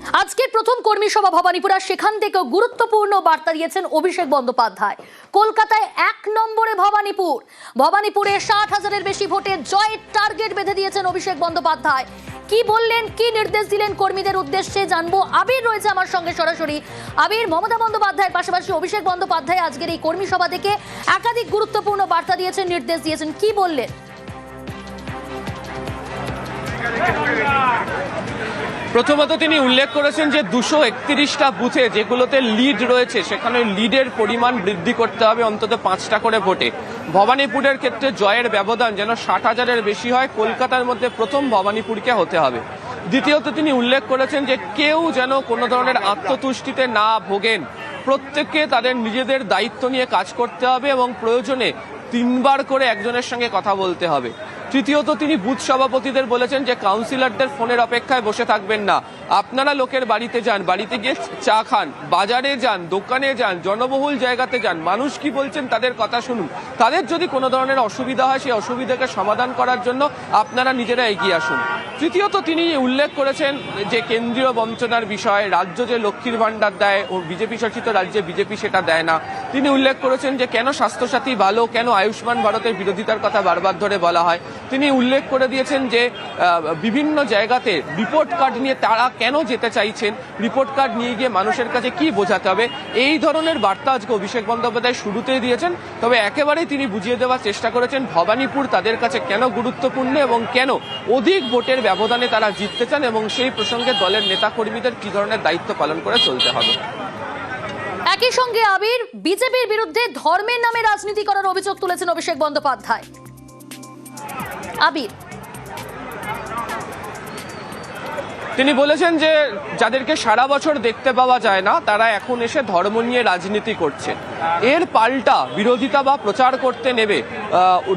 আজকের প্রথম কর্মী সভা ভবানীপুর, আর সেখান থেকেও গুরুত্বপূর্ণ বার্তা দিয়েছেন অভিষেক বন্দ্যোপাধ্যায়। কলকাতায় 1 নম্বরে ভবানীপুরে 60,000-এর বেশি ভোটে জয়ের টার্গেট বেঁধে দিয়েছেন অভিষেক বন্দ্যোপাধ্যায়। কি বললেন, কি নির্দেশ দিলেন কর্মীদের উদ্দেশ্যে জানবো। আবির রয়েছে আমার সঙ্গে সরাসরি। আবির, মমতা বন্দ্যোপাধ্যায়ের পাশাপাশি অভিষেক বন্দ্যোপাধ্যায় আজকের এই কর্মী সভা থেকে একাধিক গুরুত্বপূর্ণ বার্তা দিয়েছেন, নির্দেশ দিয়েছেন, কি বললেন? প্রথমত তিনি উল্লেখ করেছেন যে 231টা বুথে যেগুলোতে লিড রয়েছে সেখানে লিডের পরিমাণ বৃদ্ধি করতে হবে অন্তত 5টা করে ভোটে। ভবানীপুরের ক্ষেত্রে জয়ের ব্যবধান যেন 60,000-এর বেশি হয়, কলকাতার মধ্যে প্রথম ভবানীপুরকে হতে হবে। দ্বিতীয়ত তিনি উল্লেখ করেছেন যে কেউ যেন কোনো ধরনের আত্মতুষ্টিতে না ভোগেন, প্রত্যেককে তাদের নিজেদের দায়িত্ব নিয়ে কাজ করতে হবে এবং প্রয়োজনে 3 বার করে একজনের সঙ্গে কথা বলতে হবে। তৃতীয়ত তিনি বুথ সভাপতিদের বলেছেন যে কাউন্সিলরদের ফোনের অপেক্ষায় বসে থাকবেন না, আপনারা লোকের বাড়িতে যান, বাড়িতে গিয়ে চা খান, বাজারে যান, দোকানে যান, জনবহুল জায়গাতে যান, মানুষ কি বলছেন তাদের কথা শুনুন, তাদের যদি কোনো ধরনের অসুবিধা হয় সেই অসুবিধাকে সমাধান করার জন্য আপনারা নিজেরা এগিয়ে আসুন। তৃতীয়ত তিনি উল্লেখ করেছেন যে কেন্দ্রীয় বঞ্চনার বিষয়, রাজ্য যে লক্ষ্মীর ভাণ্ডার দেয় ও বিজেপি শাসিত রাজ্যে বিজেপি সেটা দেয় না। তিনি উল্লেখ করেছেন যে কেন স্বাস্থ্যসাথী ভালো, কেন আয়ুষ্মান ভারতের বিরোধিতার কথা বারবার ধরে বলা হয়। তিনি উল্লেখ করে দিয়েছেন যে বিভিন্ন জায়গাতে রিপোর্ট কার্ড নিয়ে তারা কেন যেতে চাইছেন, রিপোর্ট কার্ড নিয়ে গিয়ে মানুষের কাছে কি বোঝাতে হবে, এই ধরনের বার্তা আজকে অভিষেক বন্দ্যোপাধ্যায় শুরুতেই দিয়েছেন। তবে একেবারেই তিনি বুঝিয়ে দেওয়ার চেষ্টা করেছেন ভবানীপুর তাদের কাছে কেন গুরুত্বপূর্ণ এবং কেন অধিক ভোটের ব্যবধানে তারা জিততে চান এবং সেই প্রসঙ্গে দলের নেতাকর্মীদের কি ধরনের দায়িত্ব পালন করে চলতে হবে। একই সঙ্গে আবির, বিজেপির বিরুদ্ধে ধর্মের নামে রাজনীতি করার অভিযোগ তুলেছেন অভিষেক বন্দ্যোপাধ্যায়। আবির, তিনি বলেছেন যে যাদেরকে সারা বছর দেখতে পাওয়া যায় না তারা এখন এসে ধর্ম নিয়ে রাজনীতি করছে, এর পাল্টা বিরোধিতা বা প্রচার করতে নেবে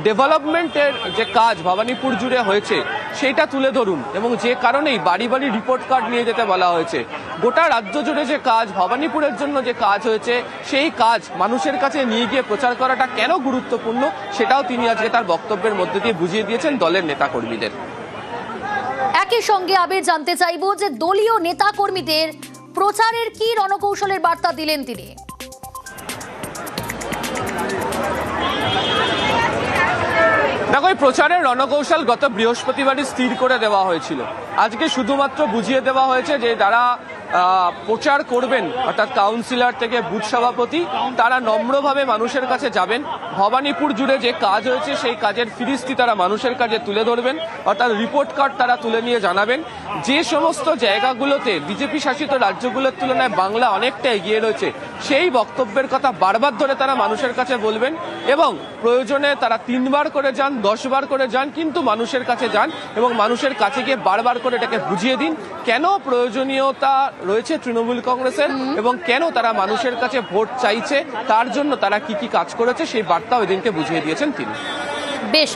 ডেভেলপমেন্টের যে কাজ ভবানীপুর জুড়ে হয়েছে সেটা তুলে ধরুন এবং যে কারণেই বাড়ি বাড়ি রিপোর্ট কার্ড নিয়ে যেতে বলা হয়েছে। গোটা রাজ্য জুড়ে যে কাজ, ভবানীপুরের জন্য যে কাজ হয়েছে সেই কাজ মানুষের কাছে নিয়ে গিয়ে প্রচার করাটা কেন গুরুত্বপূর্ণ সেটাও তিনি আজকে তার বক্তব্যের মধ্যে দিয়ে বুঝিয়ে দিয়েছেন দলের নেতাকর্মীদের। একই সঙ্গে আবির, জানতে চাইবো যে দলীয় নেতা কর্মীদের প্রচারের কি রণকৌশলের বার্তা দিলেন তিনি। দেখো, এই প্রচারের রণকৌশল গত বৃহস্পতিবারই স্থির করে দেওয়া হয়েছিল। আজকে শুধুমাত্র বুঝিয়ে দেওয়া হয়েছে যে যারা প্রচার করবেন অর্থাৎ কাউন্সিলর থেকে বুথ সভাপতি তারা নম্রভাবে মানুষের কাছে যাবেন, ভবানীপুর জুড়ে যে কাজ হয়েছে সেই কাজের ফিরিস্তি তারা মানুষের কাছে তুলে ধরবেন, অর্থাৎ রিপোর্ট কার্ড তারা তুলে নিয়ে জানাবেন। যে সমস্ত জায়গাগুলোতে বিজেপি শাসিত রাজ্যগুলোর তুলনায় বাংলা অনেকটা এগিয়ে রয়েছে সেই বক্তব্যের কথা বারবার ধরে তারা মানুষের কাছে বলবেন এবং প্রয়োজনে তারা 3 বার করে যান, 10 বার করে যান, কিন্তু মানুষের কাছে যান এবং মানুষের কাছে গিয়ে বারবার করে এটাকে বুঝিয়ে দিন কেন প্রয়োজনীয়তা রয়েছে তৃণমূল কংগ্রেসের এবং কেন তারা মানুষের কাছে ভোট চাইছে, তার জন্য তারা কি কি কাজ করেছে সেই বার্তা ওই দিনকে বুঝিয়ে দিয়েছেন তিনি। বেশ।